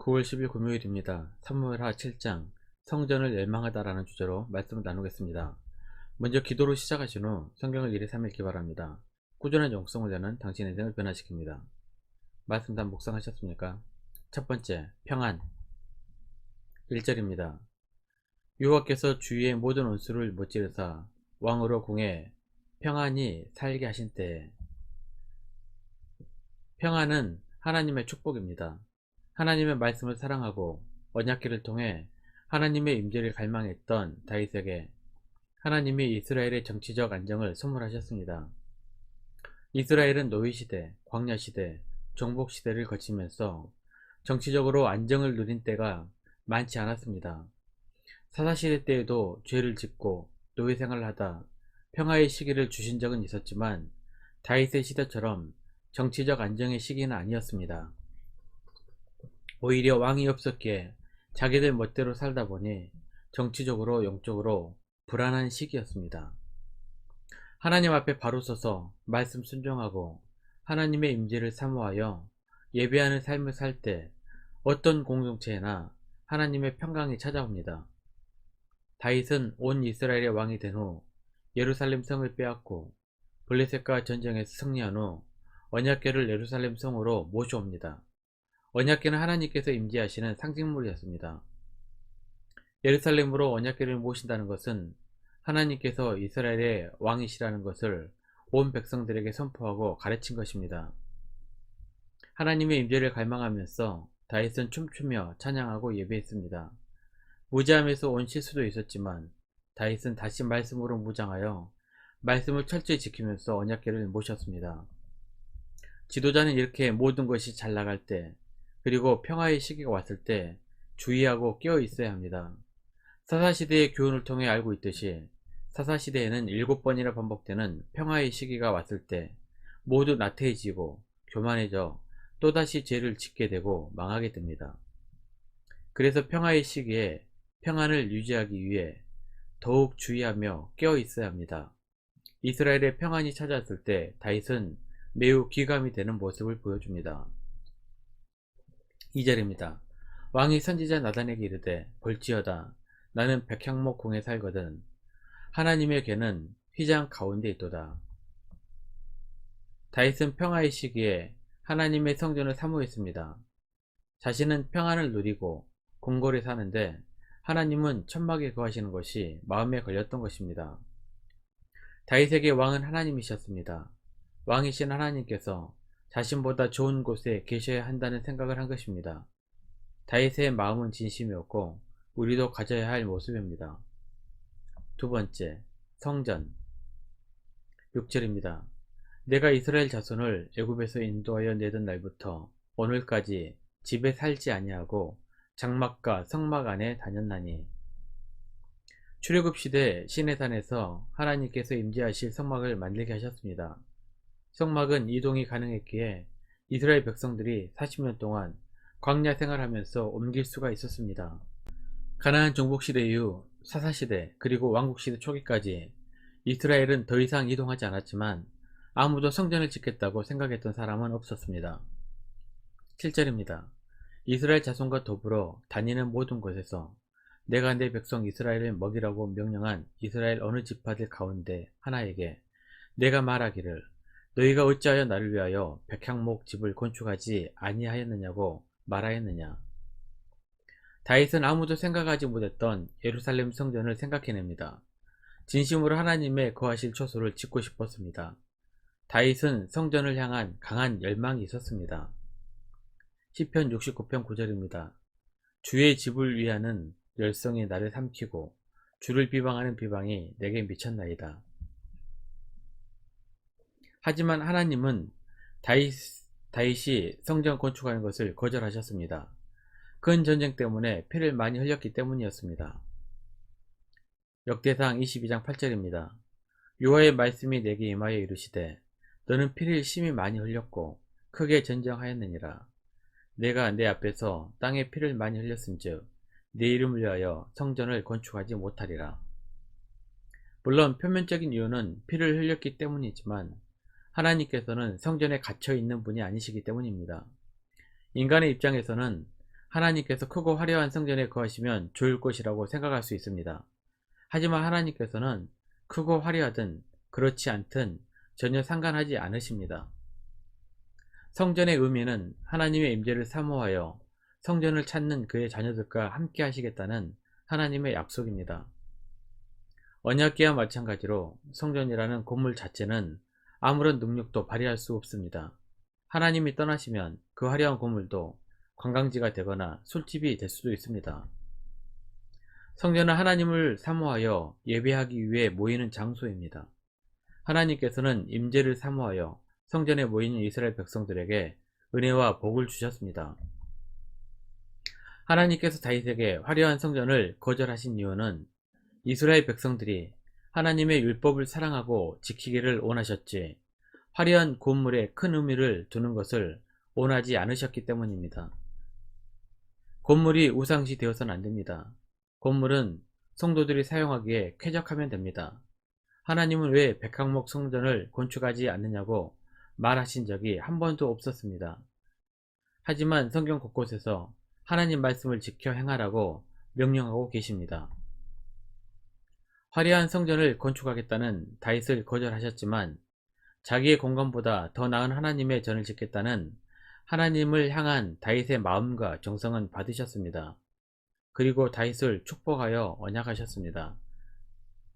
9월 10일 금요일입니다. 사무엘하 7장 성전을 멸망하다라는 주제로 말씀을 나누겠습니다. 먼저 기도로 시작하신 후 성경을 1회 3 읽기 바랍니다. 꾸준한 영성을 내는 당신의 인생을 변화시킵니다. 말씀 다 묵상하셨습니까? 첫 번째, 평안. 1절입니다. 여호와께서 주위의 모든 원수를 못지르사 왕으로 공해 평안히 살게 하신 때에. 평안은 하나님의 축복입니다. 하나님의 말씀을 사랑하고 언약궤를 통해 하나님의 임재를 갈망했던 다윗에게 하나님이 이스라엘의 정치적 안정을 선물하셨습니다. 이스라엘은 노예시대, 광야시대, 정복시대를 거치면서 정치적으로 안정을 누린 때가 많지 않았습니다. 사사시대 때에도 죄를 짓고 노예생활을 하다 평화의 시기를 주신 적은 있었지만 다윗의 시대처럼 정치적 안정의 시기는 아니었습니다. 오히려 왕이 없었기에 자기들 멋대로 살다 보니 정치적으로 영적으로 불안한 시기였습니다. 하나님 앞에 바로 서서 말씀 순종하고 하나님의 임재를 사모하여 예배하는 삶을 살 때 어떤 공동체에나 하나님의 평강이 찾아옵니다. 다윗은 온 이스라엘의 왕이 된 후 예루살렘 성을 빼앗고 블레셋과 전쟁에서 승리한 후 언약궤를 예루살렘 성으로 모셔옵니다. 언약궤는 하나님께서 임재하시는 상징물이었습니다. 예루살렘으로 언약궤를 모신다는 것은 하나님께서 이스라엘의 왕이시라는 것을 온 백성들에게 선포하고 가르친 것입니다. 하나님의 임재를 갈망하면서 다윗은 춤추며 찬양하고 예배했습니다. 무지함에서 온 실수도 있었지만 다윗은 다시 말씀으로 무장하여 말씀을 철저히 지키면서 언약궤를 모셨습니다. 지도자는 이렇게 모든 것이 잘 나갈 때 그리고 평화의 시기가 왔을 때 주의하고 깨어 있어야 합니다. 사사시대의 교훈을 통해 알고 있듯이 사사시대에는 7번이나 반복되는 평화의 시기가 왔을 때 모두 나태해지고 교만해져 또다시 죄를 짓게 되고 망하게 됩니다. 그래서 평화의 시기에 평안을 유지하기 위해 더욱 주의하며 깨어 있어야 합니다. 이스라엘의 평안이 찾아왔을 때 다윗은 매우 기감이 되는 모습을 보여줍니다. 2절입니다. 왕이 선지자 나단에게 이르되 볼지어다 나는 백향목 궁에 살거든 하나님의 궤는 휘장 가운데 있도다. 다윗은 평화의 시기에 하나님의 성전을 사모했습니다. 자신은 평안을 누리고 궁궐에 사는데 하나님은 천막에 거하시는 것이 마음에 걸렸던 것입니다. 다윗에게 왕은 하나님이셨습니다. 왕이신 하나님께서 자신보다 좋은 곳에 계셔야 한다는 생각을 한 것입니다. 다윗의 마음은 진심이었고 우리도 가져야 할 모습입니다. 두 번째, 성전. 6절입니다. 내가 이스라엘 자손을 애굽에서 인도하여 내던 날부터 오늘까지 집에 살지 아니하고 장막과 성막 안에 다녔나니. 출애굽 시대 시내산에서 하나님께서 임재하실 성막을 만들게 하셨습니다. 성막은 이동이 가능했기에 이스라엘 백성들이 40년 동안 광야 생활하면서 옮길 수가 있었습니다. 가나안 정복시대 이후 사사시대 그리고 왕국시대 초기까지 이스라엘은 더 이상 이동하지 않았지만 아무도 성전을 짓겠다고 생각했던 사람은 없었습니다. 7절입니다. 이스라엘 자손과 더불어 다니는 모든 곳에서 내가 내 백성 이스라엘을 먹이라고 명령한 이스라엘 어느 지파들 가운데 하나에게 내가 말하기를 너희가 어찌하여 나를 위하여 백향목 집을 건축하지 아니하였느냐고 말하였느냐. 다윗은 아무도 생각하지 못했던 예루살렘 성전을 생각해냅니다. 진심으로 하나님의 거하실 처소를 짓고 싶었습니다. 다윗은 성전을 향한 강한 열망이 있었습니다. 시편 69편 9절입니다. 주의 집을 위하는 열성이 나를 삼키고 주를 비방하는 비방이 내게 미쳤나이다. 하지만 하나님은 다윗이 성전 건축하는 것을 거절하셨습니다. 큰 전쟁 때문에 피를 많이 흘렸기 때문이었습니다. 역대상 22장 8절입니다. 여호와의 말씀이 내게 임하여 이르시되 너는 피를 심히 많이 흘렸고 크게 전쟁하였느니라. 내가 내 앞에서 땅에 피를 많이 흘렸은즉 내 이름을 위하여 성전을 건축하지 못하리라. 물론 표면적인 이유는 피를 흘렸기 때문이지만 하나님께서는 성전에 갇혀 있는 분이 아니시기 때문입니다. 인간의 입장에서는 하나님께서 크고 화려한 성전에 거하시면 좋을 것이라고 생각할 수 있습니다. 하지만 하나님께서는 크고 화려하든 그렇지 않든 전혀 상관하지 않으십니다. 성전의 의미는 하나님의 임재를 사모하여 성전을 찾는 그의 자녀들과 함께 하시겠다는 하나님의 약속입니다. 언약궤와 마찬가지로 성전이라는 건물 자체는 아무런 능력도 발휘할 수 없습니다. 하나님이 떠나시면 그 화려한 건물도 관광지가 되거나 술집이 될 수도 있습니다. 성전은 하나님을 사모하여 예배하기 위해 모이는 장소입니다. 하나님께서는 임재를 사모하여 성전에 모이는 이스라엘 백성들에게 은혜와 복을 주셨습니다. 하나님께서 다윗에게 화려한 성전을 거절하신 이유는 이스라엘 백성들이 하나님의 율법을 사랑하고 지키기를 원하셨지 화려한 건물에 큰 의미를 두는 것을 원하지 않으셨기 때문입니다. 건물이 우상시 되어서는 안됩니다. 건물은 성도들이 사용하기에 쾌적하면 됩니다. 하나님은 왜 백항목 성전을 건축하지 않느냐고 말하신 적이 한 번도 없었습니다. 하지만 성경 곳곳에서 하나님 말씀을 지켜 행하라고 명령하고 계십니다. 화려한 성전을 건축하겠다는 다윗을 거절하셨지만 자기의 공간보다 더 나은 하나님의 전을 짓겠다는 하나님을 향한 다윗의 마음과 정성은 받으셨습니다. 그리고 다윗을 축복하여 언약하셨습니다.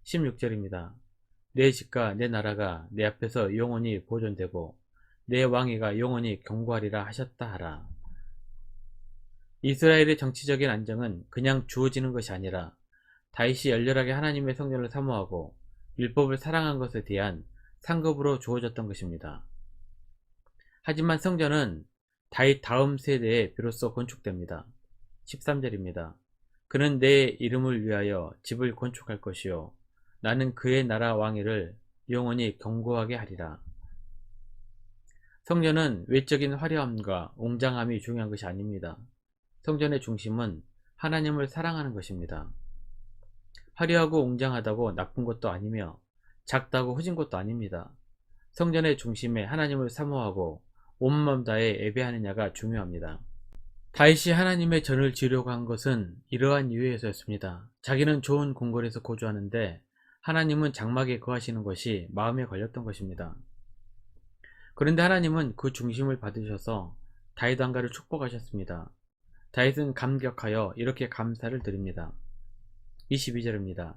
16절입니다. 내 집과 내 나라가 내 앞에서 영원히 보존되고 내 왕위가 영원히 경고하리라 하셨다 하라. 이스라엘의 정치적인 안정은 그냥 주어지는 것이 아니라 다윗이 열렬하게 하나님의 성전을 사모하고 율법을 사랑한 것에 대한 상급으로 주어졌던 것입니다. 하지만 성전은 다윗 다음 세대에 비로소 건축됩니다. 13절입니다. 그는 내 이름을 위하여 집을 건축할 것이요 나는 그의 나라 왕위를 영원히 견고하게 하리라. 성전은 외적인 화려함과 웅장함이 중요한 것이 아닙니다. 성전의 중심은 하나님을 사랑하는 것입니다. 화려하고 웅장하다고 나쁜 것도 아니며 작다고 허진 것도 아닙니다. 성전의 중심에 하나님을 사모하고 온마음 다해 예배하느냐가 중요합니다. 다윗이 하나님의 전을 지으려고 한 것은 이러한 이유에서였습니다. 자기는 좋은 궁궐에서 거주하는데 하나님은 장막에 거하시는 것이 마음에 걸렸던 것입니다. 그런데 하나님은 그 중심을 받으셔서 다윗 왕가를 축복하셨습니다. 다윗은 감격하여 이렇게 감사를 드립니다. 22절입니다.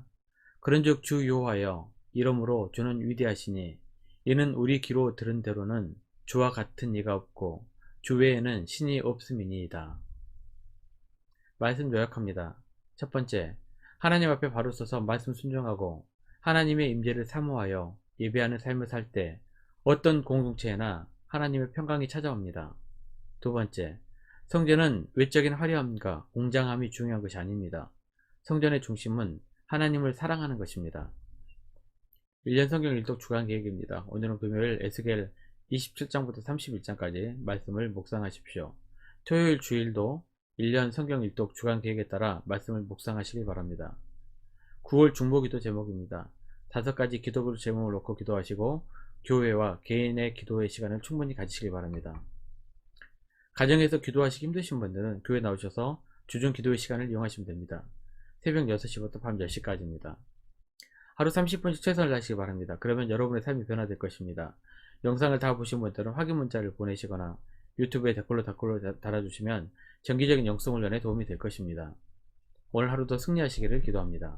그런즉 주 여호와여 이러므로 주는 위대하시니 이는 우리 귀로 들은 대로는 주와 같은 이가 없고 주 외에는 신이 없음이니이다. 말씀 요약합니다. 첫 번째, 하나님 앞에 바로 서서 말씀 순종하고 하나님의 임재를 사모하여 예배하는 삶을 살 때 어떤 공동체에나 하나님의 평강이 찾아옵니다. 두 번째, 성전은 외적인 화려함과 웅장함이 중요한 것이 아닙니다. 성전의 중심은 하나님을 사랑하는 것입니다. 1년 성경 일독 주간 계획입니다. 오늘은 금요일 에스겔 27장부터 31장까지 말씀을 묵상하십시오. 토요일 주일도 1년 성경 일독 주간 계획에 따라 말씀을 묵상하시기 바랍니다. 9월 중보기도 제목입니다. 5가지 기도부 제목을 놓고 기도하시고 교회와 개인의 기도의 시간을 충분히 가지시기 바랍니다. 가정에서 기도하시기 힘드신 분들은 교회 나오셔서 주중 기도의 시간을 이용하시면 됩니다. 새벽 6시부터 밤 10시까지입니다. 하루 30분씩 최선을 다하시기 바랍니다. 그러면 여러분의 삶이 변화될 것입니다. 영상을 다 보신 분들은 확인 문자를 보내시거나 유튜브에 댓글로 달아주시면 정기적인 영성 훈련에 도움이 될 것입니다. 오늘 하루도 승리하시기를 기도합니다.